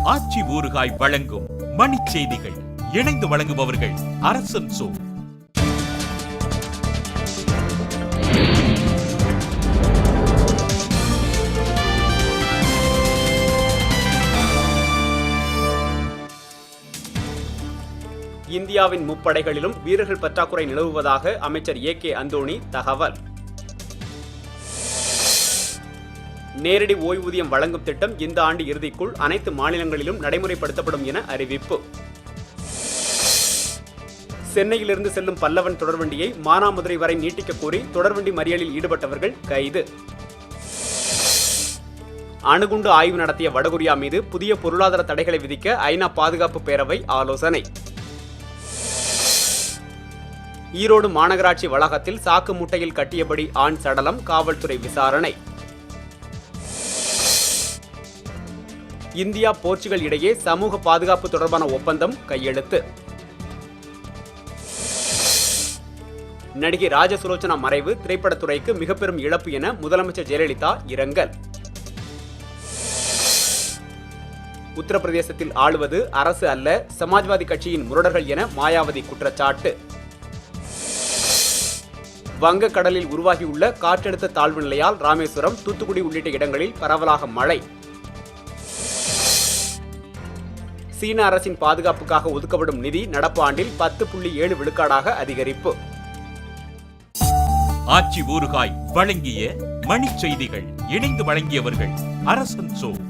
ஆச்சி ஊறுகாய் வழங்கும் மணிச் செய்திகள். இணைந்து வழங்குபவர்கள் அரசன் சோ. இந்தியாவின் முப்படைகளிலும் வீரர்கள் பற்றாக்குறை நிலவுவதாக அமைச்சர் ஏ.கே. அந்தோணி தகவல். நேரடி ஓய்வூதியம் வழங்கும் திட்டம் இந்த ஆண்டு இறுதிக்குள் அனைத்து மாநிலங்களிலும் நடைமுறைப்படுத்தப்படும் என அறிவிப்பு. சென்னையிலிருந்து செல்லும் பல்லவன் தொடர்வண்டியை மானாமதுரை வரை நீட்டிக்க கோரி தொடர்வண்டி மறியலில் ஈடுபட்டவர்கள் கைது. அணுகுண்டு ஆய்வு நடத்திய வடகொரியா மீது புதிய பொருளாதார தடைகளை விதிக்க ஐநா பாதுகாப்பு பேரவை ஆலோசனை. ஈரோடு மாநகராட்சி வளாகத்தில் சாக்கு மூட்டையில் கட்டியபடி ஆண் சடலம், காவல்துறை விசாரணை. இந்தியா போர்ச்சுகல் இடையே சமூக பாதுகாப்பு தொடர்பான ஒப்பந்தம் கையெழுத்து. நடிகை ராஜசுலோச்சனா மறைவு திரைப்படத்துறைக்கு மிக பெரும் இழப்பு என முதலமைச்சர் ஜெயலலிதா இரங்கல். உத்தரப்பிரதேசத்தில் ஆளுவது அரசு அல்ல, சமாஜ்வாதி கட்சியின் முரடர்கள் என மாயாவதி குற்றச்சாட்டு. வங்கக்கடலில் உருவாகியுள்ள காற்றழுத்த தாழ்வு நிலையால் ராமேஸ்வரம், தூத்துக்குடி உள்ளிட்ட இடங்களில் பரவலாக மழை. சீன அரசின் பாதுகாப்புக்காக ஒதுக்கப்படும் நிதி நடப்பு ஆண்டில் 10.7 விழுக்காடாக அதிகரிப்பு. ஆச்சி ஊறுகாய் வழங்கிய மணிச் செய்திகள். இணைந்து வழங்கியவர்கள் அரசன் சோ.